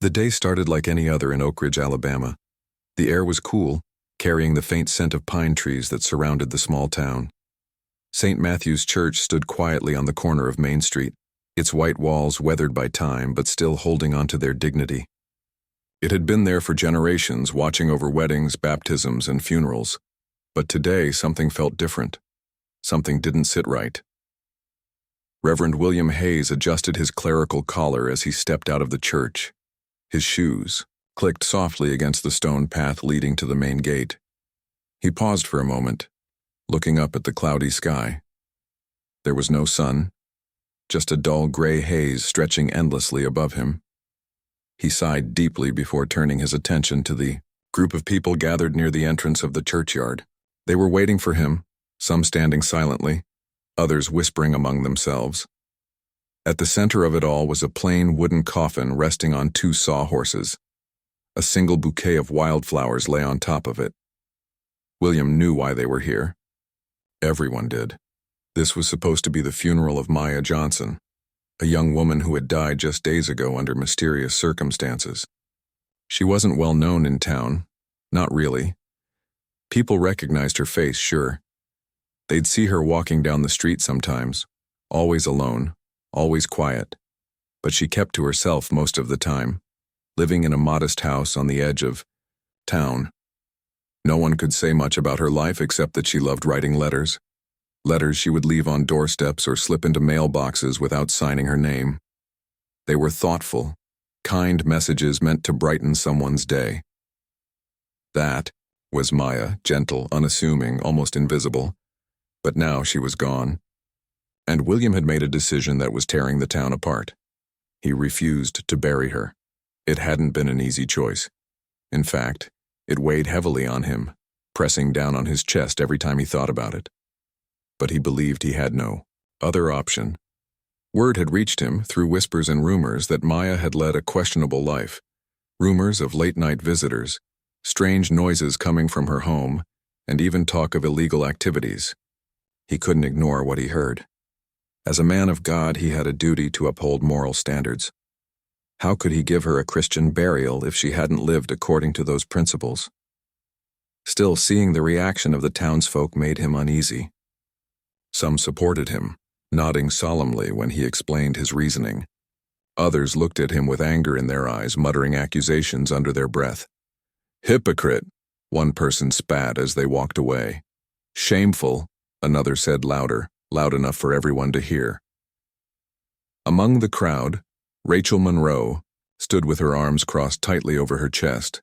The day started like any other in Oak Ridge, Alabama. The air was cool, carrying the faint scent of pine trees that surrounded the small town. St. Matthew's Church stood quietly on the corner of Main Street, its white walls weathered by time but still holding on to their dignity. It had been there for generations, watching over weddings, baptisms, and funerals. But today something felt different. Something didn't sit right. Reverend William Hayes adjusted his clerical collar as he stepped out of the church. His shoes clicked softly against the stone path leading to the main gate. He paused for a moment, looking up at the cloudy sky. There was no sun, just a dull gray haze stretching endlessly above him. He sighed deeply before turning his attention to the group of people gathered near the entrance of the churchyard. They were waiting for him, some standing silently, others whispering among themselves. At the center of it all was a plain wooden coffin resting on two sawhorses. A single bouquet of wildflowers lay on top of it. William knew why they were here. Everyone did. This was supposed to be the funeral of Maya Johnson, a young woman who had died just days ago under mysterious circumstances. She wasn't well known in town, not really. People recognized her face, sure. They'd see her walking down the street sometimes, always alone, always quiet. But she kept to herself most of the time, living in a modest house on the edge of town. No one could say much about her life except that she loved writing letters. Letters she would leave on doorsteps or slip into mailboxes without signing her name. They were thoughtful, kind messages meant to brighten someone's day. That was Maya, gentle, unassuming, almost invisible. But now she was gone. And William had made a decision that was tearing the town apart. He refused to bury her. It hadn't been an easy choice. In fact, it weighed heavily on him, pressing down on his chest every time he thought about it. But he believed he had no other option. Word had reached him, through whispers and rumors, that Maya had led a questionable life. Rumors of late-night visitors, strange noises coming from her home, and even talk of illegal activities. He couldn't ignore what he heard. As a man of God, he had a duty to uphold moral standards. How could he give her a Christian burial if she hadn't lived according to those principles? Still, seeing the reaction of the townsfolk made him uneasy. Some supported him, nodding solemnly when he explained his reasoning. Others looked at him with anger in their eyes, muttering accusations under their breath. "Hypocrite," one person spat as they walked away. "Shameful," another said louder, loud enough for everyone to hear. Among the crowd, Rachel Monroe stood with her arms crossed tightly over her chest.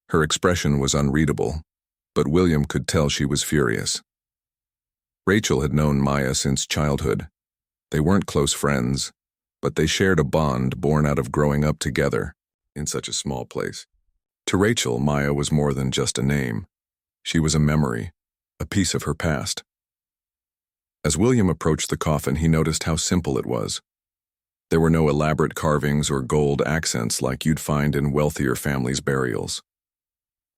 Her expression was unreadable, but William could tell she was furious. Rachel had known Maya since childhood. They weren't close friends, but they shared a bond born out of growing up together in such a small place. To Rachel, Maya was more than just a name. She was a memory, a piece of her past. As William approached the coffin, he noticed how simple it was. There were no elaborate carvings or gold accents like you'd find in wealthier families' burials.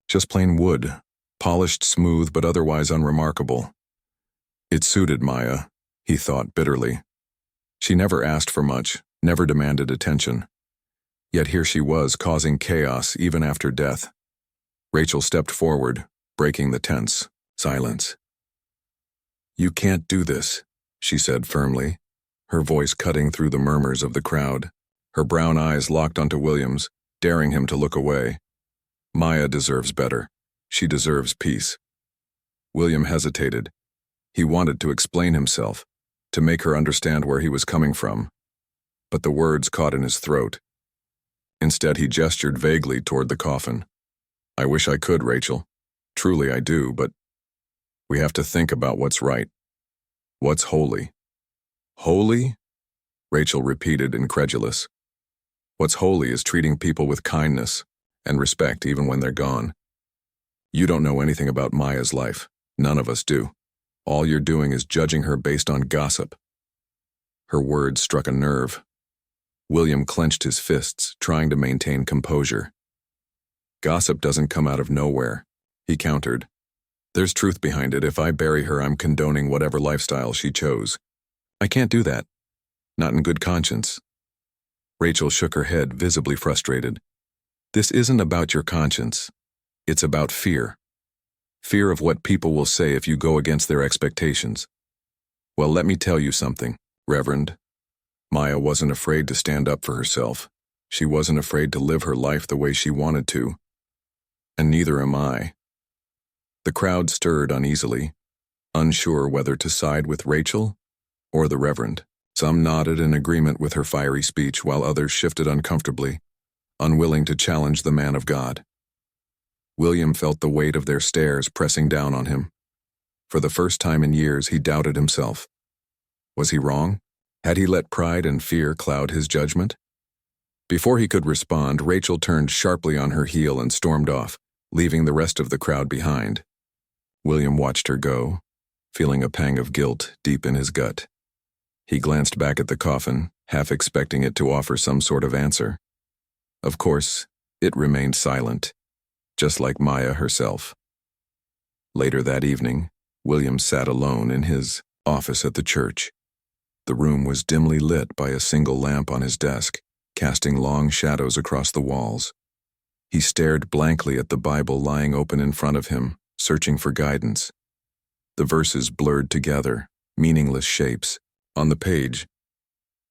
Just plain wood, polished smooth but otherwise unremarkable. It suited Maya, he thought bitterly. She never asked for much, never demanded attention. Yet here she was, causing chaos even after death. Rachel stepped forward, breaking the tense silence. "You can't do this," she said firmly, her voice cutting through the murmurs of the crowd. Her brown eyes locked onto William's, daring him to look away. Maya deserves better. She deserves peace. William hesitated. He wanted to explain himself, to make her understand where he was coming from. But the words caught in his throat. Instead, he gestured vaguely toward the coffin. "I wish I could, Rachel. Truly I do, but we have to think about what's right. What's holy?" "Holy?" Rachel repeated, incredulous. "What's holy is treating people with kindness and respect even when they're gone. You don't know anything about Maya's life. None of us do. All you're doing is judging her based on gossip." Her words struck a nerve. William clenched his fists, trying to maintain composure. "Gossip doesn't come out of nowhere," he countered. "There's truth behind it. If I bury her, I'm condoning whatever lifestyle she chose. I can't do that. Not in good conscience." Rachel shook her head, visibly frustrated. This isn't about your conscience. It's about fear. Fear of what people will say if you go against their expectations. Well, let me tell you something, Reverend. Maya wasn't afraid to stand up for herself. She wasn't afraid to live her life the way she wanted to. And neither am I. The crowd stirred uneasily, unsure whether to side with Rachel or the Reverend. Some nodded in agreement with her fiery speech, while others shifted uncomfortably, unwilling to challenge the man of God. William felt the weight of their stares pressing down on him. For the first time in years, he doubted himself. Was he wrong? Had he let pride and fear cloud his judgment? Before he could respond, Rachel turned sharply on her heel and stormed off, leaving the rest of the crowd behind. William watched her go, feeling a pang of guilt deep in his gut. He glanced back at the coffin, half expecting it to offer some sort of answer. Of course, it remained silent, just like Maya herself. Later that evening, William sat alone in his office at the church. The room was dimly lit by a single lamp on his desk, casting long shadows across the walls. He stared blankly at the Bible lying open in front of him, searching for guidance. The verses blurred together, meaningless shapes. On the page,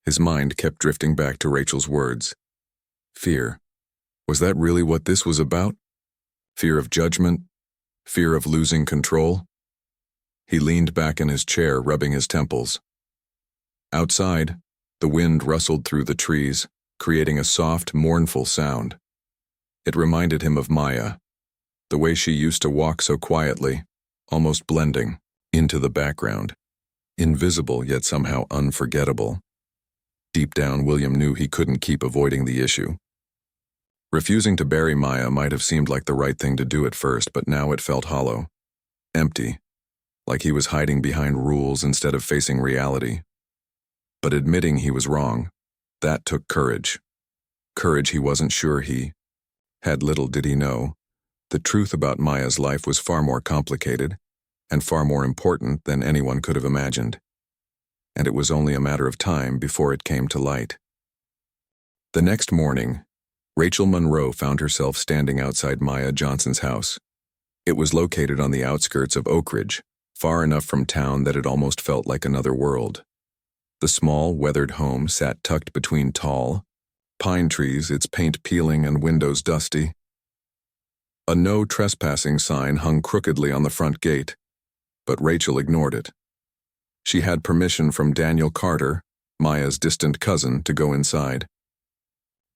his mind kept drifting back to Rachel's words. Fear. Was that really what this was about? Fear of judgment? Fear of losing control? He leaned back in his chair, rubbing his temples. Outside, the wind rustled through the trees, creating a soft, mournful sound. It reminded him of Maya, the way she used to walk so quietly, almost blending into the background. Invisible, yet somehow unforgettable. Deep down, William knew he couldn't keep avoiding the issue. Refusing to bury Maya might have seemed like the right thing to do at first, but now it felt hollow, empty, like he was hiding behind rules instead of facing reality. But admitting he was wrong, that took courage. Courage he wasn't sure he had. Little did he know, the truth about Maya's life was far more complicated and far more important than anyone could have imagined. And it was only a matter of time before it came to light. The next morning, Rachel Monroe found herself standing outside Maya Johnson's house. It was located on the outskirts of Oak Ridge, far enough from town that it almost felt like another world. The small, weathered home sat tucked between tall pine trees, its paint peeling and windows dusty. A no trespassing sign hung crookedly on the front gate, but Rachel ignored it. She had permission from Daniel Carter, Maya's distant cousin, to go inside.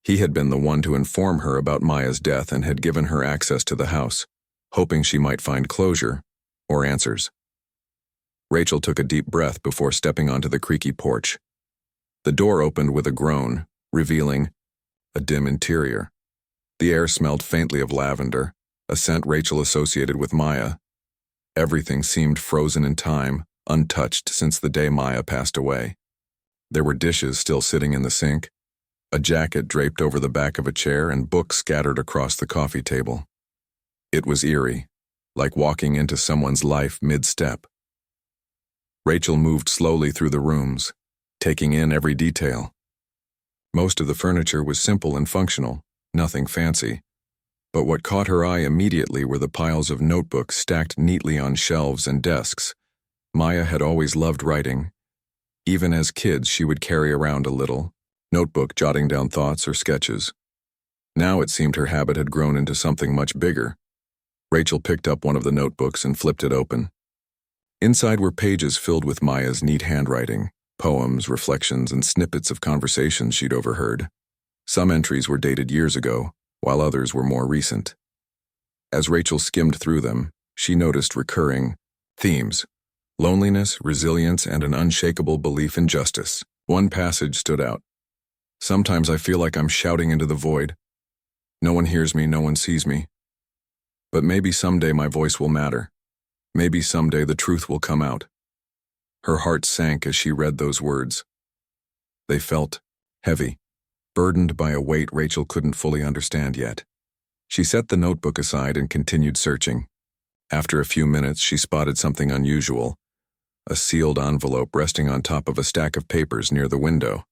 He had been the one to inform her about Maya's death and had given her access to the house, hoping she might find closure or answers. Rachel took a deep breath before stepping onto the creaky porch. The door opened with a groan, revealing a dim interior. The air smelled faintly of lavender, a scent Rachel associated with Maya. Everything seemed frozen in time, untouched since the day Maya passed away. There were dishes still sitting in the sink, a jacket draped over the back of a chair, and books scattered across the coffee table. It was eerie, like walking into someone's life mid-step. Rachel moved slowly through the rooms, taking in every detail. Most of the furniture was simple and functional, nothing fancy. But what caught her eye immediately were the piles of notebooks stacked neatly on shelves and desks. Maya had always loved writing. Even as kids, she would carry around a little notebook jotting down thoughts or sketches. Now it seemed her habit had grown into something much bigger. Rachel picked up one of the notebooks and flipped it open. Inside were pages filled with Maya's neat handwriting, poems, reflections, and snippets of conversations she'd overheard. Some entries were dated years ago, while others were more recent. As Rachel skimmed through them, she noticed recurring themes: loneliness, resilience, and an unshakable belief in justice. One passage stood out. Sometimes I feel like I'm shouting into the void. No one hears me, no one sees me. But maybe someday my voice will matter. Maybe someday the truth will come out. Her heart sank as she read those words. They felt heavy, burdened by a weight Rachel couldn't fully understand yet. She set the notebook aside and continued searching. After a few minutes, she spotted something unusual: a sealed envelope resting on top of a stack of papers near the window.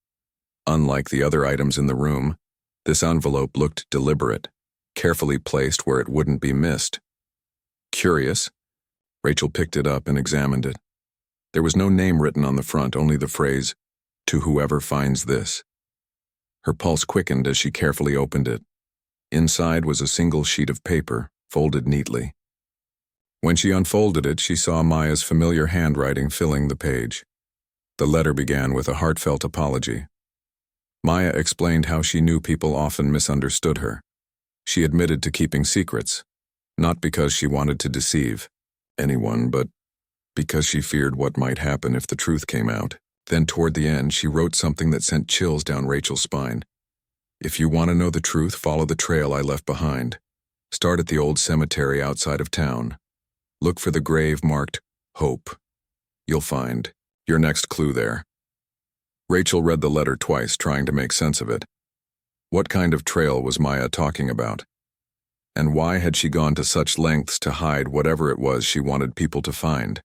Unlike the other items in the room, this envelope looked deliberate, carefully placed where it wouldn't be missed. Curious, Rachel picked it up and examined it. There was no name written on the front, only the phrase, "To whoever finds this." Her pulse quickened as she carefully opened it. Inside was a single sheet of paper, folded neatly. When she unfolded it, she saw Maya's familiar handwriting filling the page. The letter began with a heartfelt apology. Maya explained how she knew people often misunderstood her. She admitted to keeping secrets, not because she wanted to deceive anyone, but because she feared what might happen if the truth came out. Then toward the end, she wrote something that sent chills down Rachel's spine. "If you want to know the truth, follow the trail I left behind. Start at the old cemetery outside of town. Look for the grave marked Hope. You'll find your next clue there." Rachel read the letter twice, trying to make sense of it. What kind of trail was Maya talking about? And why had she gone to such lengths to hide whatever it was she wanted people to find?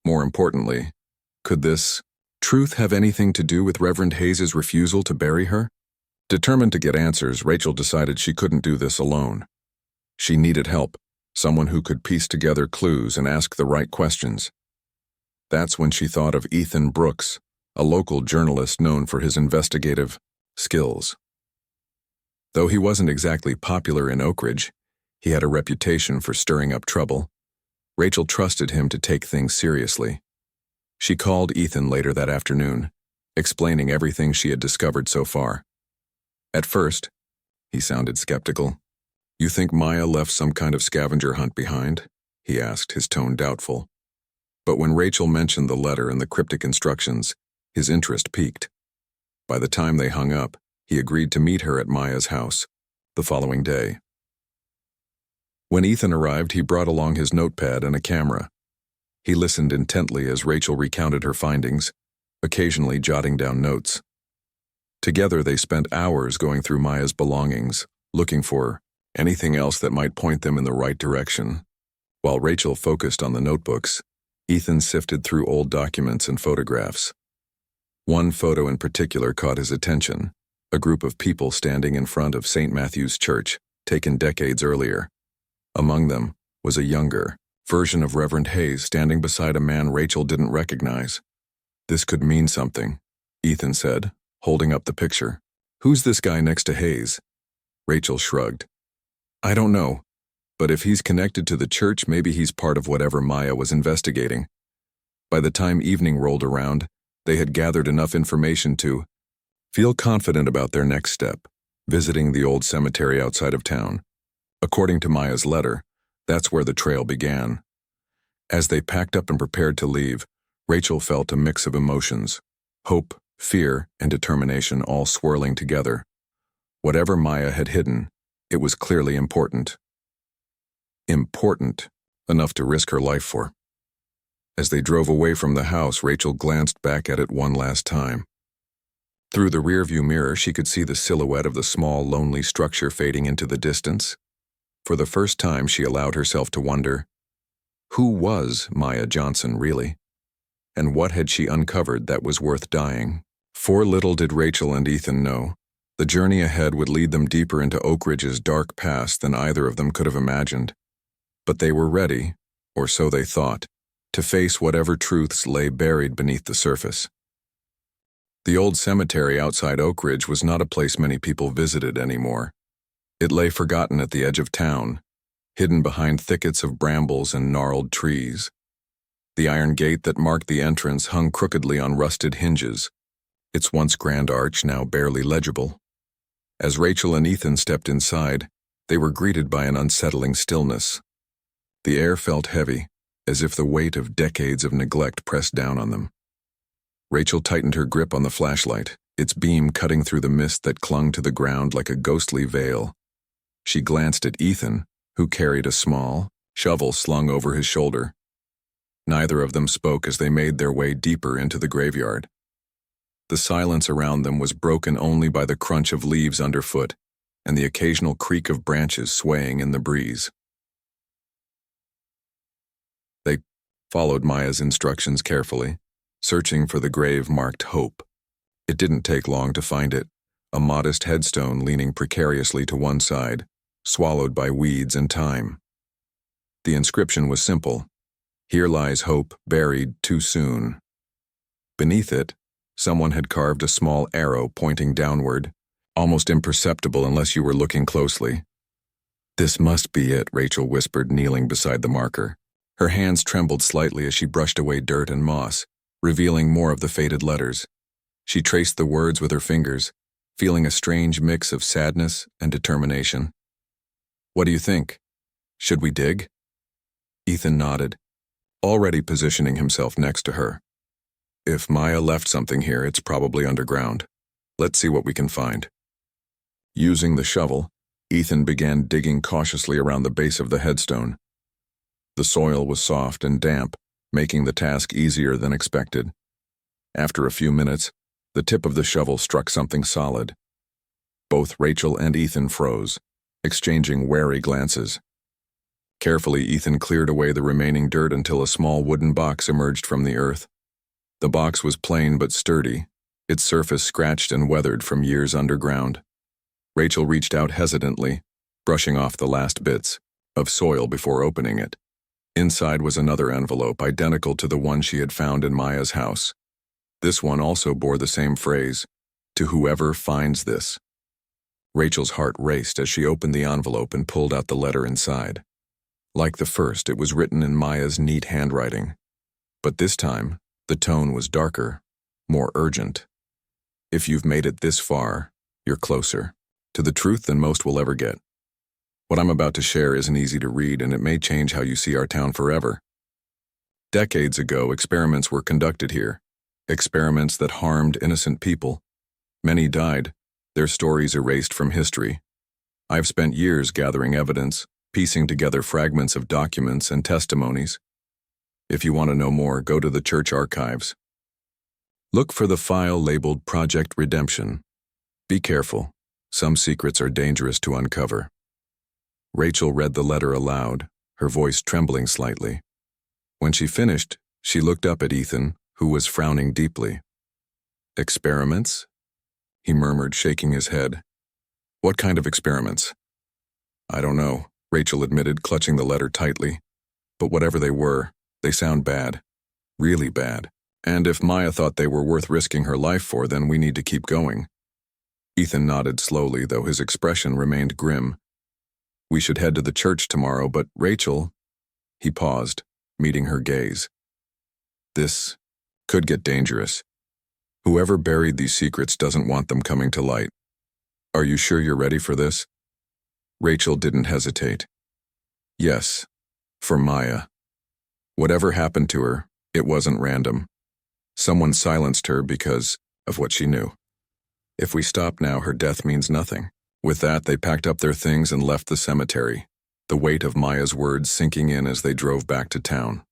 More importantly, could this truth have anything to do with Reverend Hayes's refusal to bury her? Determined to get answers, Rachel decided she couldn't do this alone. She needed help, someone who could piece together clues and ask the right questions. That's when she thought of Ethan Brooks, a local journalist known for his investigative skills. Though he wasn't exactly popular in Oak Ridge, he had a reputation for stirring up trouble. Rachel trusted him to take things seriously. She called Ethan later that afternoon, explaining everything she had discovered so far. At first, he sounded skeptical. "You think Maya left some kind of scavenger hunt behind?" he asked, his tone doubtful. But when Rachel mentioned the letter and the cryptic instructions, his interest piqued. By the time they hung up, he agreed to meet her at Maya's house the following day. When Ethan arrived, he brought along his notepad and a camera. He listened intently as Rachel recounted her findings, occasionally jotting down notes. Together, they spent hours going through Maya's belongings, looking for anything else that might point them in the right direction. While Rachel focused on the notebooks, Ethan sifted through old documents and photographs. One photo in particular caught his attention, a group of people standing in front of St. Matthew's Church, taken decades earlier. Among them was a younger version of Reverend Hayes standing beside a man Rachel didn't recognize. "This could mean something," Ethan said, holding up the picture. "Who's this guy next to Hayes?" Rachel shrugged. "I don't know, but if he's connected to the church, maybe he's part of whatever Maya was investigating." By the time evening rolled around, they had gathered enough information to feel confident about their next step, visiting the old cemetery outside of town. According to Maya's letter, that's where the trail began. As they packed up and prepared to leave, Rachel felt a mix of emotions: hope, fear, and determination all swirling together. Whatever Maya had hidden, it was clearly important. Important enough to risk her life for. As they drove away from the house, Rachel glanced back at it one last time. Through the rearview mirror, she could see the silhouette of the small, lonely structure fading into the distance. For the first time, she allowed herself to wonder, who was Maya Johnson really? And what had she uncovered that was worth dying? For little did Rachel and Ethan know, the journey ahead would lead them deeper into Oak Ridge's dark past than either of them could have imagined. But they were ready, or so they thought, to face whatever truths lay buried beneath the surface. The old cemetery outside Oak Ridge was not a place many people visited anymore. It lay forgotten at the edge of town, hidden behind thickets of brambles and gnarled trees. The iron gate that marked the entrance hung crookedly on rusted hinges, its once grand arch now barely legible. As Rachel and Ethan stepped inside, they were greeted by an unsettling stillness. The air felt heavy, as if the weight of decades of neglect pressed down on them. Rachel tightened her grip on the flashlight, its beam cutting through the mist that clung to the ground like a ghostly veil. She glanced at Ethan, who carried a small shovel slung over his shoulder. Neither of them spoke as they made their way deeper into the graveyard. The silence around them was broken only by the crunch of leaves underfoot and the occasional creak of branches swaying in the breeze. They followed Maya's instructions carefully, searching for the grave marked Hope. It didn't take long to find it, a modest headstone leaning precariously to one side, swallowed by weeds and time. The inscription was simple: "Here lies hope, buried too soon." Beneath it, someone had carved a small arrow pointing downward, almost imperceptible unless you were looking closely. "This must be it," Rachel whispered, kneeling beside the marker. Her hands trembled slightly as she brushed away dirt and moss, revealing more of the faded letters. She traced the words with her fingers, feeling a strange mix of sadness and determination. "What do you think? Should we dig?" Ethan nodded, already positioning himself next to her. "If Maya left something here, it's probably underground. Let's see what we can find." Using the shovel, Ethan began digging cautiously around the base of the headstone. The soil was soft and damp, making the task easier than expected. After a few minutes, the tip of the shovel struck something solid. Both Rachel and Ethan froze, exchanging wary glances. Carefully, Ethan cleared away the remaining dirt until a small wooden box emerged from the earth. The box was plain but sturdy, its surface scratched and weathered from years underground. Rachel reached out hesitantly, brushing off the last bits of soil before opening it. Inside was another envelope, identical to the one she had found in Maya's house. This one also bore the same phrase, "To whoever finds this." Rachel's heart raced as she opened the envelope and pulled out the letter inside. Like the first, it was written in Maya's neat handwriting. But this time, the tone was darker, more urgent. "If you've made it this far, you're closer to the truth than most will ever get. What I'm about to share isn't easy to read, and it may change how you see our town forever. Decades ago, experiments were conducted here. Experiments that harmed innocent people. Many died, their stories erased from history. I've spent years gathering evidence, piecing together fragments of documents and testimonies. If you want to know more, go to the church archives. Look for the file labeled Project Redemption. Be careful. Some secrets are dangerous to uncover." Rachel read the letter aloud, her voice trembling slightly. When she finished, she looked up at Ethan, who was frowning deeply. "Experiments?" he murmured, shaking his head. "What kind of experiments?" "I don't know," Rachel admitted, clutching the letter tightly. "But whatever they were, they sound bad. Really bad. And if Maya thought they were worth risking her life for, then we need to keep going." Ethan nodded slowly, though his expression remained grim. "We should head to the church tomorrow, but Rachel—" He paused, meeting her gaze. "This could get dangerous. Whoever buried these secrets doesn't want them coming to light. Are you sure you're ready for this?" Rachel didn't hesitate. "Yes, for Maya. Whatever happened to her, it wasn't random. Someone silenced her because of what she knew. If we stop now, her death means nothing." With that, they packed up their things and left the cemetery, the weight of Maya's words sinking in as they drove back to town.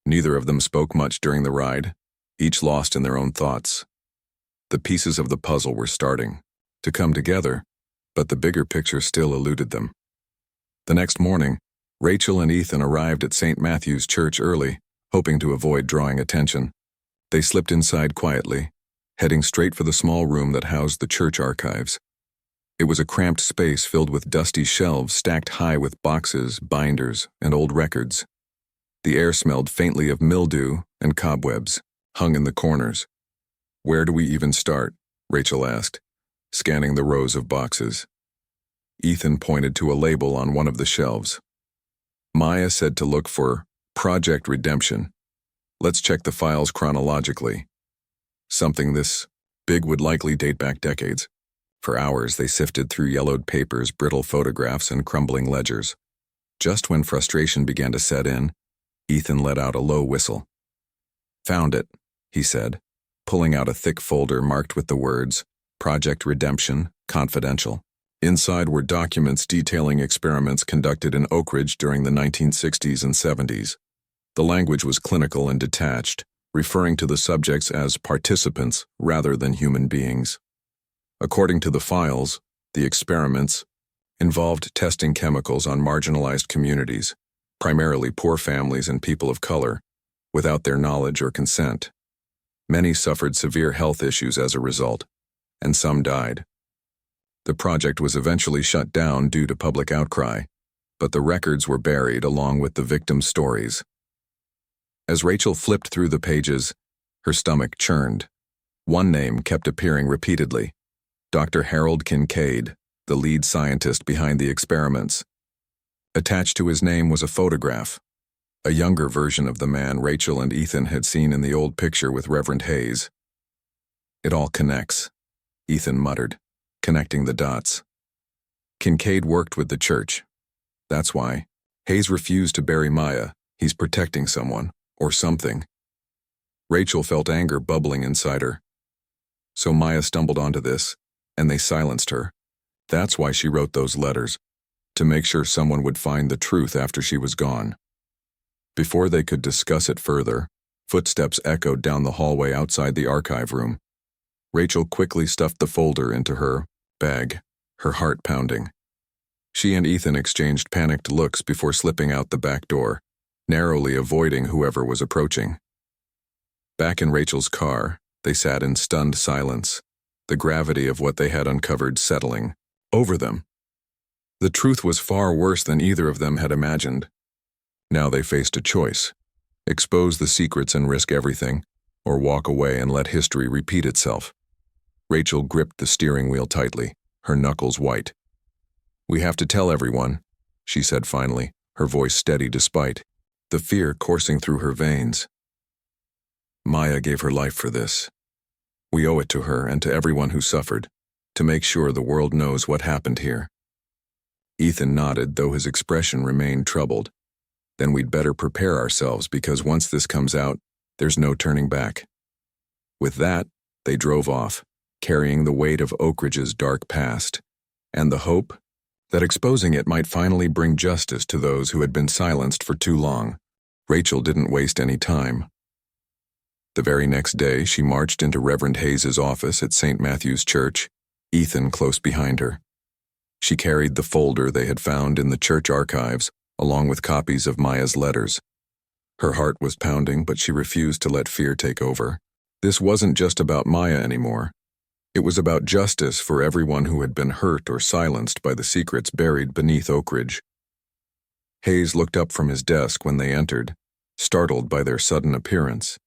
Neither of them spoke much during the ride, each lost in their own thoughts. The pieces of the puzzle were starting to come together, but the bigger picture still eluded them. The next morning, Rachel and Ethan arrived at St. Matthew's Church early, hoping to avoid drawing attention. They slipped inside quietly, heading straight for the small room that housed the church archives. It was a cramped space filled with dusty shelves stacked high with boxes, binders, and old records. The air smelled faintly of mildew and cobwebs, hung in the corners. "Where do we even start?" Rachel asked, scanning the rows of boxes. Ethan pointed to a label on one of the shelves. Maya said to look for Project Redemption. Let's check the files chronologically. Something this big would likely date back decades. For hours, they sifted through yellowed papers, brittle photographs, and crumbling ledgers. Just when frustration began to set in, Ethan let out a low whistle. "Found it," he said, pulling out a thick folder marked with the words, Project Redemption, Confidential. Inside were documents detailing experiments conducted in Oak Ridge during the 1960s and 70s. The language was clinical and detached, referring to the subjects as participants rather than human beings. According to the files, the experiments involved testing chemicals on marginalized communities, primarily poor families and people of color, without their knowledge or consent. Many suffered severe health issues as a result, and some died. The project was eventually shut down due to public outcry, but the records were buried along with the victims' stories. As Rachel flipped through the pages, her stomach churned. One name kept appearing repeatedly: Dr. Harold Kincaid, the lead scientist behind the experiments. Attached to his name was a photograph, a younger version of the man Rachel and Ethan had seen in the old picture with Reverend Hayes. "It all connects," Ethan muttered, connecting the dots. Kincaid worked with the church. That's why. Hayes refused to bury Maya. He's protecting someone, or something. Rachel felt anger bubbling inside her. So Maya stumbled onto this, and they silenced her. That's why she wrote those letters, to make sure someone would find the truth after she was gone. Before they could discuss it further, footsteps echoed down the hallway outside the archive room. Rachel quickly stuffed the folder into her bag, her heart pounding. She and Ethan exchanged panicked looks before slipping out the back door, narrowly avoiding whoever was approaching. Back in Rachel's car, they sat in stunned silence, the gravity of what they had uncovered settling over them. The truth was far worse than either of them had imagined. Now they faced a choice: expose the secrets and risk everything, or walk away and let history repeat itself. Rachel gripped the steering wheel tightly, her knuckles white. "We have to tell everyone," she said finally, her voice steady despite the fear coursing through her veins. "Maya gave her life for this. We owe it to her and to everyone who suffered, to make sure the world knows what happened here." Ethan nodded, though his expression remained troubled. "Then we'd better prepare ourselves, because once this comes out, there's no turning back." With that, they drove off, carrying the weight of Oak Ridge's dark past, and the hope that exposing it might finally bring justice to those who had been silenced for too long. Rachel didn't waste any time. The very next day, she marched into Reverend Hayes's office at St. Matthew's Church, Ethan close behind her. She carried the folder they had found in the church archives, along with copies of Maya's letters. Her heart was pounding, but she refused to let fear take over. This wasn't just about Maya anymore. It was about justice for everyone who had been hurt or silenced by the secrets buried beneath Oak Ridge. Hayes looked up from his desk when they entered, startled by their sudden appearance.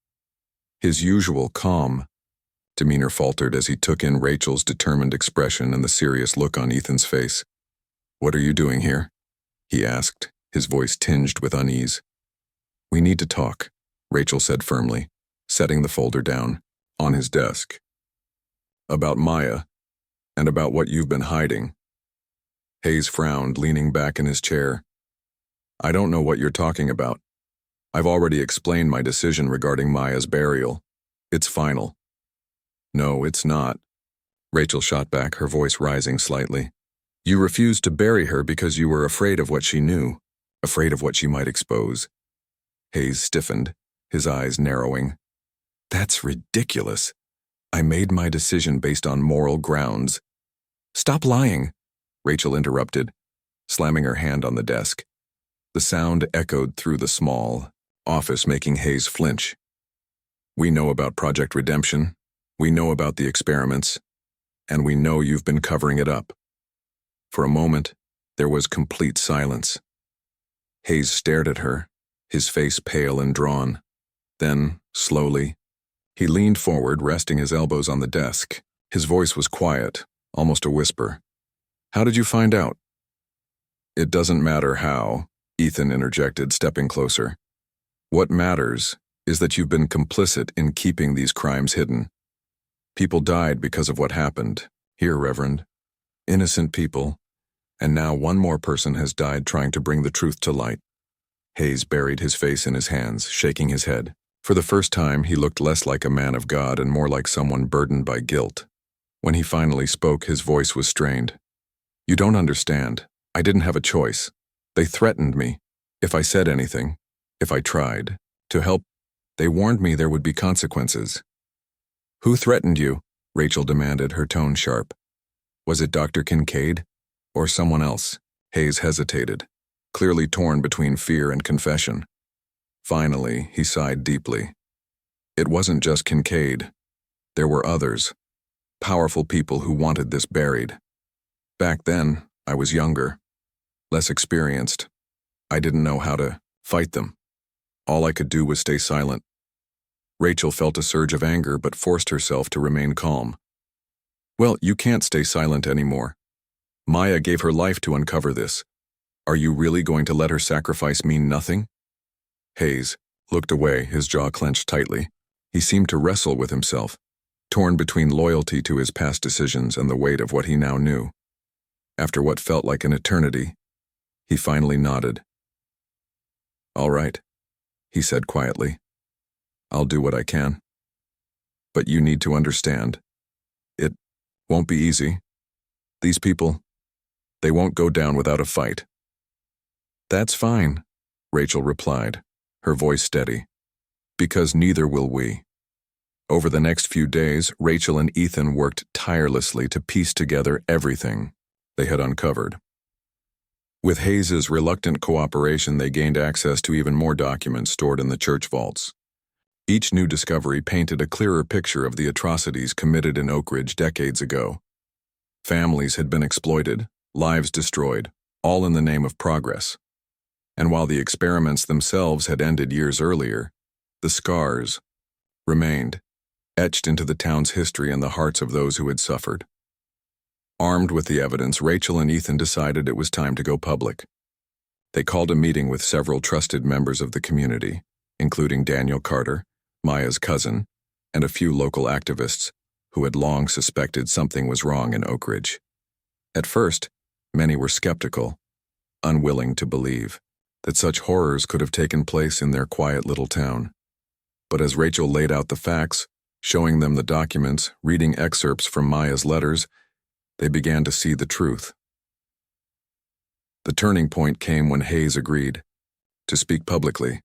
His usual calm demeanor faltered as he took in Rachel's determined expression and the serious look on Ethan's face. "What are you doing here?" he asked, his voice tinged with unease. "We need to talk," Rachel said firmly, setting the folder down on his desk. "About Maya, and about what you've been hiding." Hayes frowned, leaning back in his chair. "I don't know what you're talking about. I've already explained my decision regarding Maya's burial. It's final." "No, it's not," Rachel shot back, her voice rising slightly. "You refused to bury her because you were afraid of what she knew, afraid of what she might expose." Hayes stiffened, his eyes narrowing. "That's ridiculous. I made my decision based on moral grounds." "Stop lying," Rachel interrupted, slamming her hand on the desk. The sound echoed through the small office, making Hayes flinch. "We know about Project Redemption. We know about the experiments. And we know you've been covering it up." For a moment, there was complete silence. Hayes stared at her, his face pale and drawn. Then, slowly, he leaned forward, resting his elbows on the desk. His voice was quiet, almost a whisper. "How did you find out?" "It doesn't matter how," Ethan interjected, stepping closer. "What matters is that you've been complicit in keeping these crimes hidden. People died because of what happened. Here, Reverend. Innocent people. And now one more person has died trying to bring the truth to light." Hayes buried his face in his hands, shaking his head. For the first time, he looked less like a man of God and more like someone burdened by guilt. When he finally spoke, his voice was strained. "You don't understand. I didn't have a choice. They threatened me. If I said anything, if I tried to help, they warned me there would be consequences." "Who threatened you?" Rachel demanded, her tone sharp. "Was it Dr. Kincaid? Or someone else?" Hayes hesitated, clearly torn between fear and confession. Finally, he sighed deeply. It wasn't just Kincaid. There were others, powerful people who wanted this buried. Back then, I was younger, less experienced. I didn't know how to fight them. All I could do was stay silent. Rachel felt a surge of anger but forced herself to remain calm. Well, you can't stay silent anymore. Maya gave her life to uncover this. Are you really going to let her sacrifice mean nothing? Hayes looked away, his jaw clenched tightly. He seemed to wrestle with himself, torn between loyalty to his past decisions and the weight of what he now knew. After what felt like an eternity, he finally nodded. All right, he said quietly. I'll do what I can. But you need to understand. It won't be easy. These people, they won't go down without a fight. That's fine, Rachel replied, her voice steady. Because neither will we. Over the next few days, Rachel and Ethan worked tirelessly to piece together everything they had uncovered. With Hayes's reluctant cooperation, they gained access to even more documents stored in the church vaults. Each new discovery painted a clearer picture of the atrocities committed in Oak Ridge decades ago. Families had been exploited, lives destroyed, all in the name of progress. And while the experiments themselves had ended years earlier, the scars remained, etched into the town's history and the hearts of those who had suffered. Armed with the evidence, Rachel and Ethan decided it was time to go public. They called a meeting with several trusted members of the community, including Daniel Carter, Maya's cousin, and a few local activists who had long suspected something was wrong in Oak Ridge. At first, many were skeptical, unwilling to believe that such horrors could have taken place in their quiet little town. But as Rachel laid out the facts, showing them the documents, reading excerpts from Maya's letters, they began to see the truth. The turning point came when Hayes agreed to speak publicly.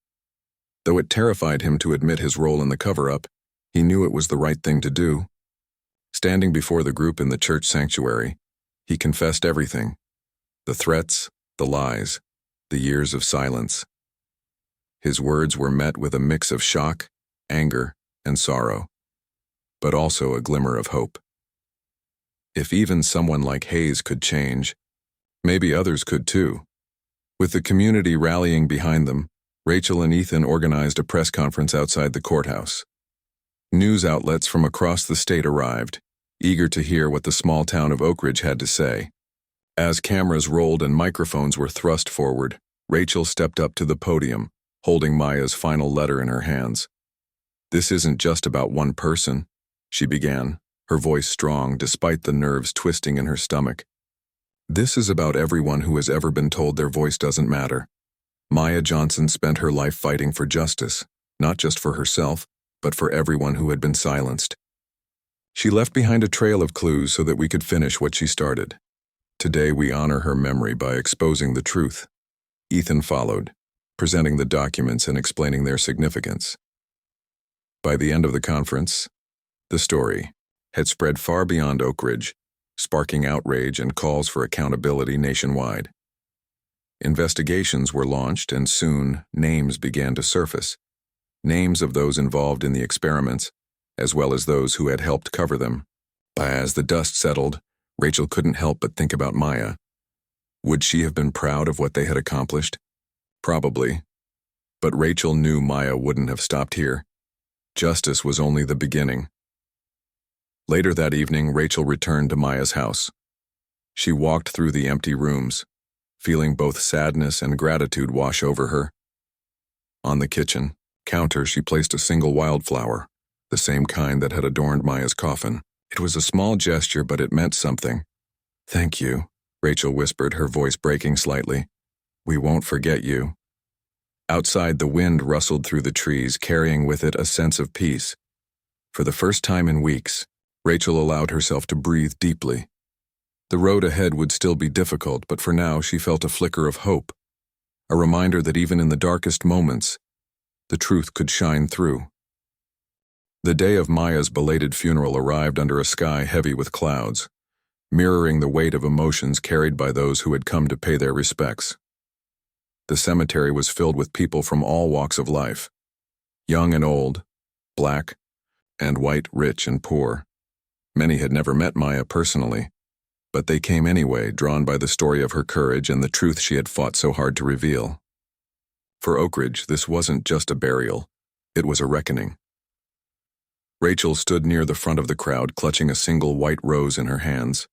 Though it terrified him to admit his role in the cover-up, he knew it was the right thing to do. Standing before the group in the church sanctuary, he confessed everything: the threats, the lies, the years of silence. His words were met with a mix of shock, anger, and sorrow, but also a glimmer of hope. If even someone like Hayes could change, maybe others could too. With the community rallying behind them, Rachel and Ethan organized a press conference outside the courthouse. News outlets from across the state arrived, eager to hear what the small town of Oak Ridge had to say. As cameras rolled and microphones were thrust forward, Rachel stepped up to the podium, holding Maya's final letter in her hands. This isn't just about one person, she began, her voice strong despite the nerves twisting in her stomach. This is about everyone who has ever been told their voice doesn't matter. Maya Johnson spent her life fighting for justice, not just for herself, but for everyone who had been silenced. She left behind a trail of clues so that we could finish what she started. Today we honor her memory by exposing the truth. Ethan followed, presenting the documents and explaining their significance. By the end of the conference, the story had spread far beyond Oak Ridge, sparking outrage and calls for accountability nationwide. Investigations were launched, and soon names began to surface. Names of those involved in the experiments, as well as those who had helped cover them. As the dust settled, Rachel couldn't help but think about Maya. Would she have been proud of what they had accomplished? Probably. But Rachel knew Maya wouldn't have stopped here. Justice was only the beginning. Later that evening, Rachel returned to Maya's house. She walked through the empty rooms, feeling both sadness and gratitude wash over her. On the kitchen counter, she placed a single wildflower, the same kind that had adorned Maya's coffin. It was a small gesture, but it meant something. "Thank you," Rachel whispered, her voice breaking slightly. "We won't forget you." Outside, the wind rustled through the trees, carrying with it a sense of peace. For the first time in weeks, Rachel allowed herself to breathe deeply. The road ahead would still be difficult, but for now she felt a flicker of hope, a reminder that even in the darkest moments, the truth could shine through. The day of Maya's belated funeral arrived under a sky heavy with clouds, mirroring the weight of emotions carried by those who had come to pay their respects. The cemetery was filled with people from all walks of life, young and old, black and white, rich and poor. Many had never met Maya personally, but they came anyway, drawn by the story of her courage and the truth she had fought so hard to reveal. For Oakridge, this wasn't just a burial, it was a reckoning. Rachel stood near the front of the crowd, clutching a single white rose in her hands.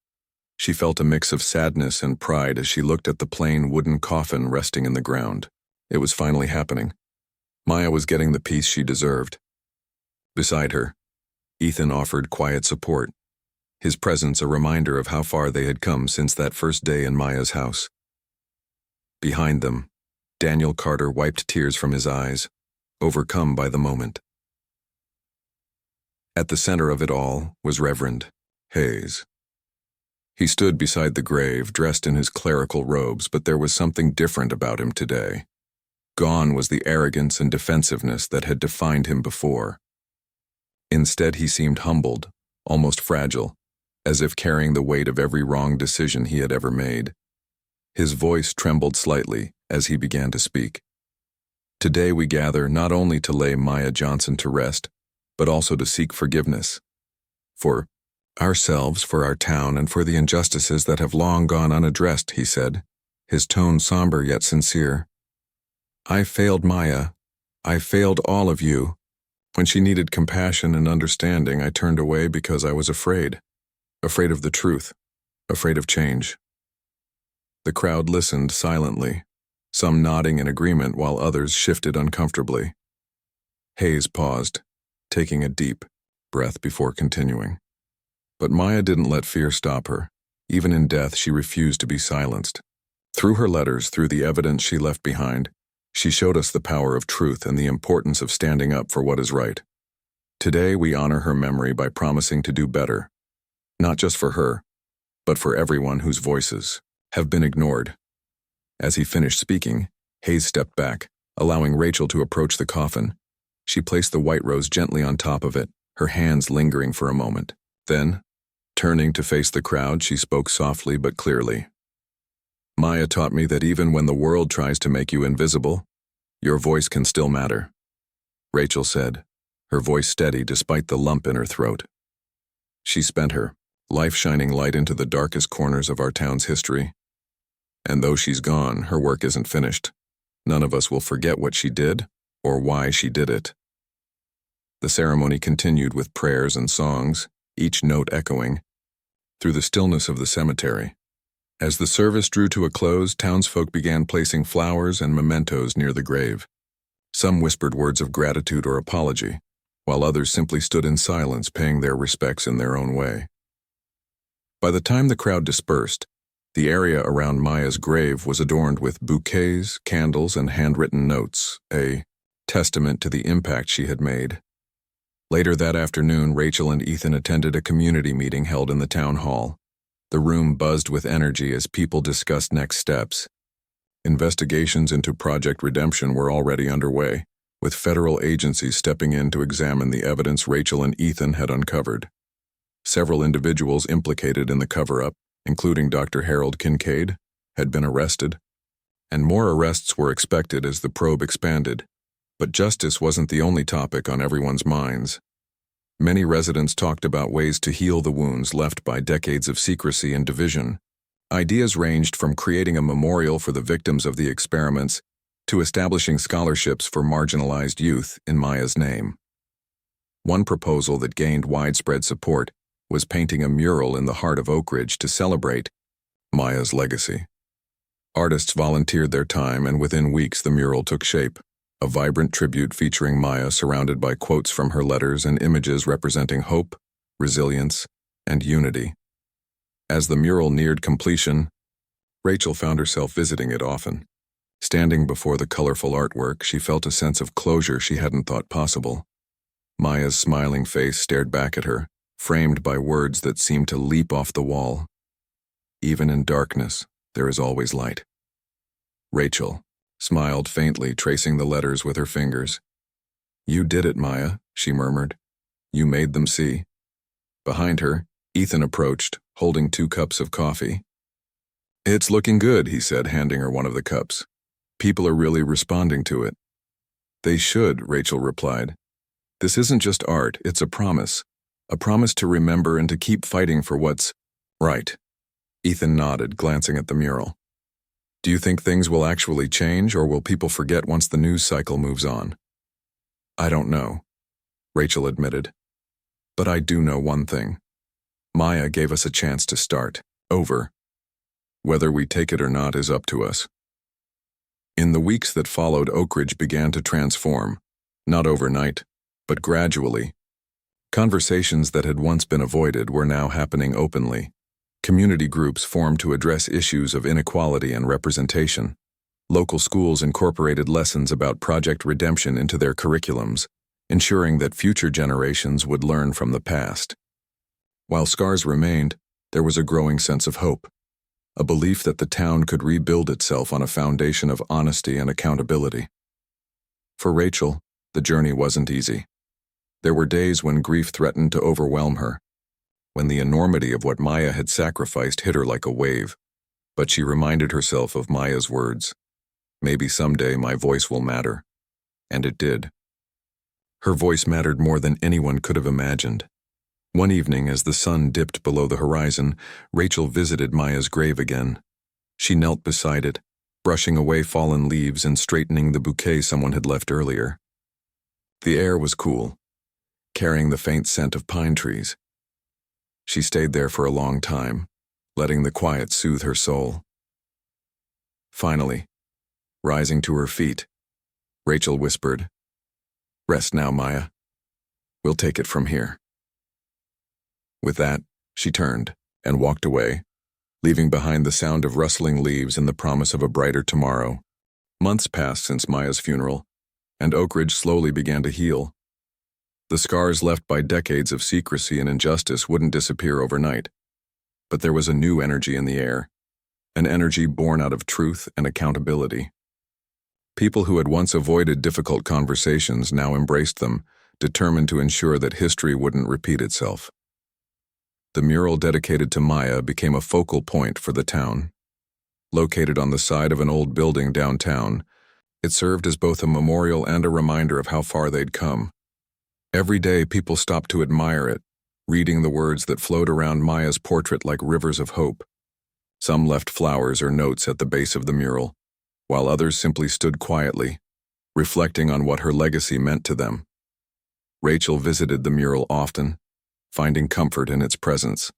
She felt a mix of sadness and pride as she looked at the plain wooden coffin resting in the ground. It was finally happening. Maya was getting the peace she deserved. Beside her, Ethan offered quiet support, his presence a reminder of how far they had come since that first day in Maya's house. Behind them, Daniel Carter wiped tears from his eyes, overcome by the moment. At the center of it all was Reverend Hayes. He stood beside the grave, dressed in his clerical robes, but there was something different about him today. Gone was the arrogance and defensiveness that had defined him before. Instead, he seemed humbled, almost fragile, as if carrying the weight of every wrong decision he had ever made. His voice trembled slightly as he began to speak. Today we gather not only to lay Maya Johnson to rest, but also to seek forgiveness. For ourselves, for our town, and for the injustices that have long gone unaddressed, he said, his tone somber yet sincere. I failed Maya. I failed all of you. When she needed compassion and understanding, I turned away because I was afraid. Afraid of the truth. Afraid of change. The crowd listened silently, some nodding in agreement while others shifted uncomfortably. Hayes paused, taking a deep breath before continuing. But Maya didn't let fear stop her. Even in death, she refused to be silenced. Through her letters, through the evidence she left behind, she showed us the power of truth and the importance of standing up for what is right. Today, we honor her memory by promising to do better, not just for her, but for everyone whose voices have been ignored. As he finished speaking, Hayes stepped back, allowing Rachel to approach the coffin. She placed the white rose gently on top of it, her hands lingering for a moment. Then, turning to face the crowd, she spoke softly but clearly. Maya taught me that even when the world tries to make you invisible, your voice can still matter. Rachel said, her voice steady despite the lump in her throat. She spent her life shining light into the darkest corners of our town's history. And though she's gone, her work isn't finished. None of us will forget what she did or why she did it. The ceremony continued with prayers and songs, each note echoing through the stillness of the cemetery. As the service drew to a close, townsfolk began placing flowers and mementos near the grave. Some whispered words of gratitude or apology, while others simply stood in silence, paying their respects in their own way. By the time the crowd dispersed, the area around Maya's grave was adorned with bouquets, candles, and handwritten notes, a testament to the impact she had made. Later that afternoon, Rachel and Ethan attended a community meeting held in the town hall. The room buzzed with energy as people discussed next steps. Investigations into Project Redemption were already underway, with federal agencies stepping in to examine the evidence Rachel and Ethan had uncovered. Several individuals implicated in the cover-up, including Dr. Harold Kincaid, had been arrested, and more arrests were expected as the probe expanded. But justice wasn't the only topic on everyone's minds. Many residents talked about ways to heal the wounds left by decades of secrecy and division. Ideas ranged from creating a memorial for the victims of the experiments to establishing scholarships for marginalized youth in Maya's name. One proposal that gained widespread support was painting a mural in the heart of Oakridge to celebrate Maya's legacy. Artists volunteered their time, and within weeks the mural took shape. A vibrant tribute featuring Maya surrounded by quotes from her letters and images representing hope, resilience, and unity. As the mural neared completion, Rachel found herself visiting it often. Standing before the colorful artwork, she felt a sense of closure she hadn't thought possible. Maya's smiling face stared back at her, framed by words that seemed to leap off the wall. Even in darkness, there is always light. Rachel smiled faintly, tracing the letters with her fingers. You did it, Maya, she murmured. You made them see. Behind her, Ethan approached, holding 2 cups of coffee. It's looking good, he said, handing her one of the cups. People are really responding to it. They should, Rachel replied. This isn't just art, it's a promise. A promise to remember and to keep fighting for what's right. Ethan nodded, glancing at the mural. Do you think things will actually change, or will people forget once the news cycle moves on? I don't know, Rachel admitted. But I do know one thing. Maya gave us a chance to start over. Whether we take it or not is up to us. In the weeks that followed, Oakridge began to transform, not overnight, but gradually. Conversations that had once been avoided were now happening openly. Community groups formed to address issues of inequality and representation. Local schools incorporated lessons about Project Redemption into their curriculums, ensuring that future generations would learn from the past. While scars remained, there was a growing sense of hope, a belief that the town could rebuild itself on a foundation of honesty and accountability. For Rachel, the journey wasn't easy. There were days when grief threatened to overwhelm her, when the enormity of what Maya had sacrificed hit her like a wave. But she reminded herself of Maya's words. Maybe someday my voice will matter. And it did. Her voice mattered more than anyone could have imagined. One evening, as the sun dipped below the horizon, Rachel visited Maya's grave again. She knelt beside it, brushing away fallen leaves and straightening the bouquet someone had left earlier. The air was cool, carrying the faint scent of pine trees. She stayed there for a long time, letting the quiet soothe her soul. Finally, rising to her feet, Rachel whispered, "Rest now, Maya. We'll take it from here." With that, she turned and walked away, leaving behind the sound of rustling leaves and the promise of a brighter tomorrow. Months passed since Maya's funeral, and Oakridge slowly began to heal. The scars left by decades of secrecy and injustice wouldn't disappear overnight. But there was a new energy in the air, an energy born out of truth and accountability. People who had once avoided difficult conversations now embraced them, determined to ensure that history wouldn't repeat itself. The mural dedicated to Maya became a focal point for the town. Located on the side of an old building downtown, it served as both a memorial and a reminder of how far they'd come. Every day, people stopped to admire it, reading the words that flowed around Maya's portrait like rivers of hope. Some left flowers or notes at the base of the mural, while others simply stood quietly, reflecting on what her legacy meant to them. Rachel visited the mural often, finding comfort in its presence.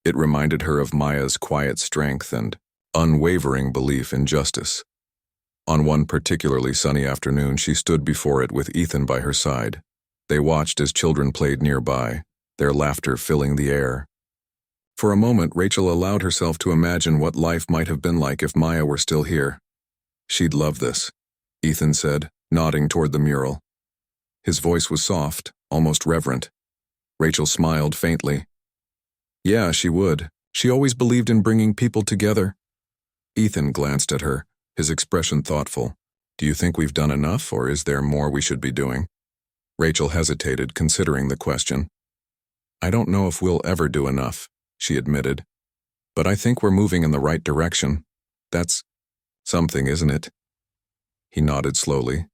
It reminded her of Maya's quiet strength and unwavering belief in justice. On one particularly sunny afternoon, she stood before it with Ethan by her side. They watched as children played nearby, their laughter filling the air. For a moment, Rachel allowed herself to imagine what life might have been like if Maya were still here. She'd love this, Ethan said, nodding toward the mural. His voice was soft, almost reverent. Rachel smiled faintly. Yeah, she would. She always believed in bringing people together. Ethan glanced at her, his expression thoughtful. Do you think we've done enough, or is there more we should be doing? Rachel hesitated, considering the question. I don't know if we'll ever do enough, she admitted. But I think we're moving in the right direction. That's something, isn't it? He nodded slowly,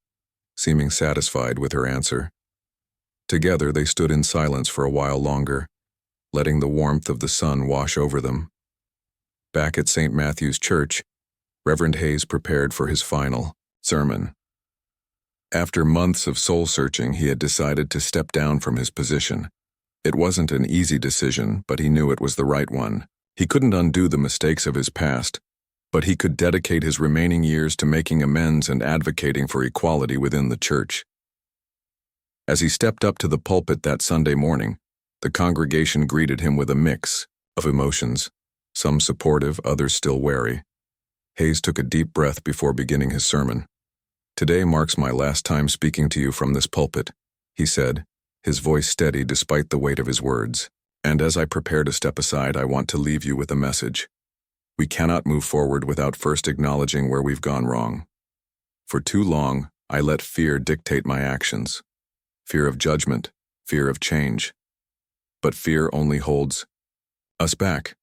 seeming satisfied with her answer. Together they stood in silence for a while longer, letting the warmth of the sun wash over them. Back at St. Matthew's Church, Reverend Hayes prepared for his final sermon. After months of soul-searching, he had decided to step down from his position. It wasn't an easy decision, but he knew it was the right one. He couldn't undo the mistakes of his past, but he could dedicate his remaining years to making amends and advocating for equality within the church. As he stepped up to the pulpit that Sunday morning, the congregation greeted him with a mix of emotions, some supportive, others still wary. Hayes took a deep breath before beginning his sermon. Today marks my last time speaking to you from this pulpit, he said, his voice steady despite the weight of his words. And as I prepare to step aside, I want to leave you with a message. We cannot move forward without first acknowledging where we've gone wrong. For too long, I let fear dictate my actions. Fear of judgment, fear of change. But fear only holds us back.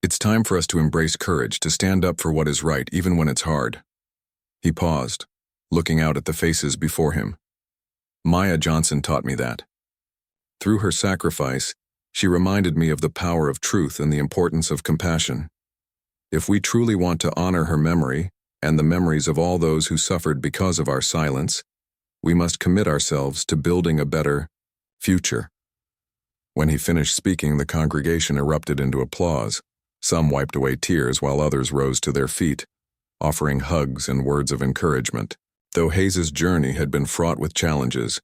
It's time for us to embrace courage, to stand up for what is right, even when it's hard. He paused, looking out at the faces before him. Maya Johnson taught me that. Through her sacrifice, she reminded me of the power of truth and the importance of compassion. If we truly want to honor her memory and the memories of all those who suffered because of our silence, we must commit ourselves to building a better future. When he finished speaking, the congregation erupted into applause. Some wiped away tears while others rose to their feet, offering hugs and words of encouragement. Though Hayes's journey had been fraught with challenges,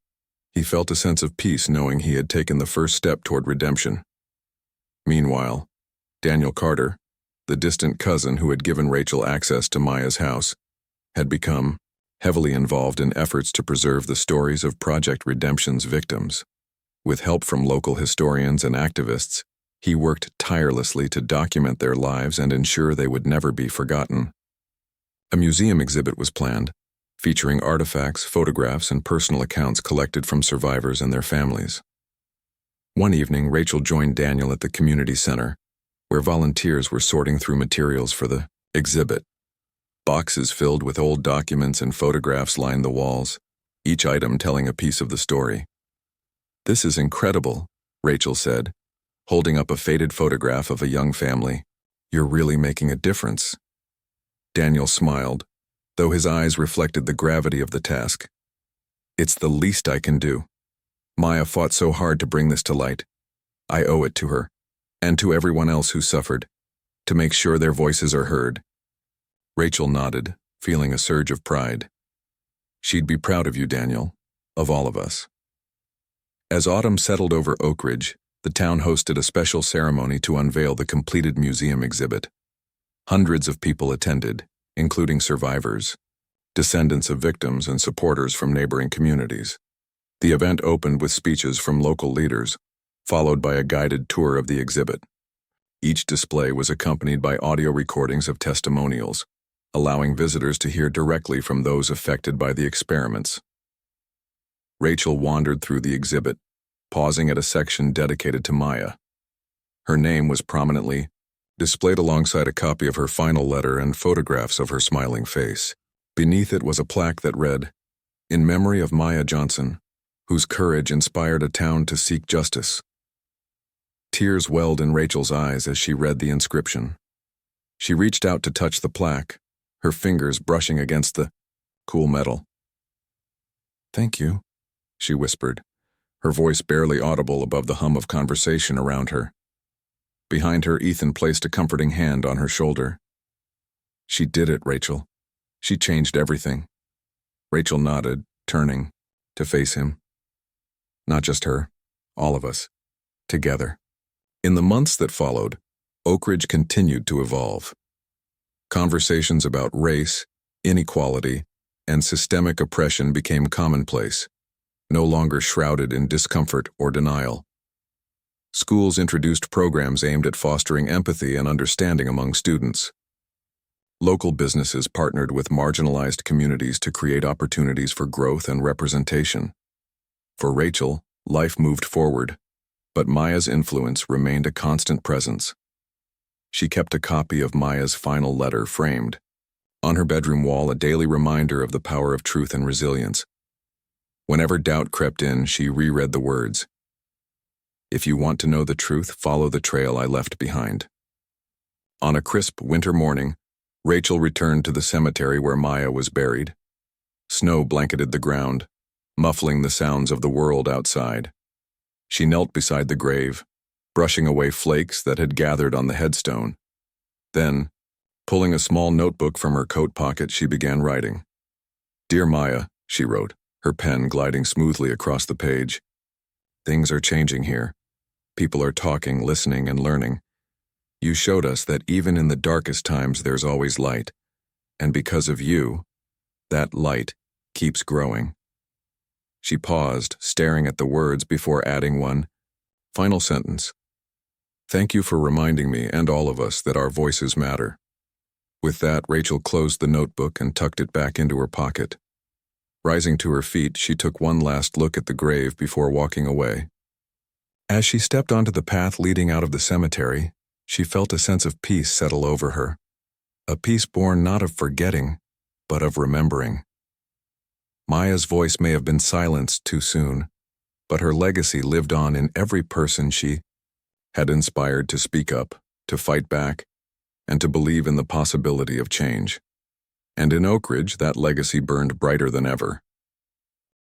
he felt a sense of peace knowing he had taken the first step toward redemption. Meanwhile, Daniel Carter, the distant cousin who had given Rachel access to Maya's house, had become heavily involved in efforts to preserve the stories of Project Redemption's victims. With help from local historians and activists, he worked tirelessly to document their lives and ensure they would never be forgotten. A museum exhibit was planned, featuring artifacts, photographs, and personal accounts collected from survivors and their families. One evening, Rachel joined Daniel at the community center, where volunteers were sorting through materials for the exhibit. Boxes filled with old documents and photographs lined the walls, each item telling a piece of the story. "This is incredible," Rachel said, holding up a faded photograph of a young family. "You're really making a difference." Daniel smiled, though his eyes reflected the gravity of the task. "It's the least I can do. Maya fought so hard to bring this to light. I owe it to her, and to everyone else who suffered, to make sure their voices are heard." Rachel nodded, feeling a surge of pride. She'd be proud of you, Daniel, of all of us. As autumn settled over Oak Ridge, the town hosted a special ceremony to unveil the completed museum exhibit. Hundreds of people attended, including survivors, descendants of victims, and supporters from neighboring communities. The event opened with speeches from local leaders, followed by a guided tour of the exhibit. Each display was accompanied by audio recordings of testimonials, allowing visitors to hear directly from those affected by the experiments. Rachel wandered through the exhibit, pausing at a section dedicated to Maya. Her name was prominently displayed alongside a copy of her final letter and photographs of her smiling face. Beneath it was a plaque that read, "In memory of Maya Johnson, whose courage inspired a town to seek justice." Tears welled in Rachel's eyes as she read the inscription. She reached out to touch the plaque, her fingers brushing against the cool metal. "Thank you," she whispered, her voice barely audible above the hum of conversation around her. Behind her, Ethan placed a comforting hand on her shoulder. "She did it, Rachel. She changed everything." Rachel nodded, turning to face him. "Not just her, all of us, together." In the months that followed, Oak Ridge continued to evolve. Conversations about race, inequality, and systemic oppression became commonplace, no longer shrouded in discomfort or denial. Schools introduced programs aimed at fostering empathy and understanding among students. Local businesses partnered with marginalized communities to create opportunities for growth and representation. For Rachel, life moved forward, but Maya's influence remained a constant presence. She kept a copy of Maya's final letter framed. On her bedroom wall, a daily reminder of the power of truth and resilience. Whenever doubt crept in, she reread the words, "If you want to know the truth, follow the trail I left behind." On a crisp winter morning, Rachel returned to the cemetery where Maya was buried. Snow blanketed the ground, muffling the sounds of the world outside. She knelt beside the grave, brushing away flakes that had gathered on the headstone. Then, pulling a small notebook from her coat pocket, she began writing. "Dear Maya," she wrote, her pen gliding smoothly across the page. "Things are changing here. People are talking, listening, and learning. You showed us that even in the darkest times there's always light, and because of you, that light keeps growing." She paused, staring at the words before adding one final sentence. "Thank you for reminding me and all of us that our voices matter." With that, Rachel closed the notebook and tucked it back into her pocket. Rising to her feet, she took one last look at the grave before walking away. As she stepped onto the path leading out of the cemetery, she felt a sense of peace settle over her. A peace born not of forgetting, but of remembering. Maya's voice may have been silenced too soon, but her legacy lived on in every person she had inspired to speak up, to fight back, and to believe in the possibility of change. And in Oak Ridge, that legacy burned brighter than ever.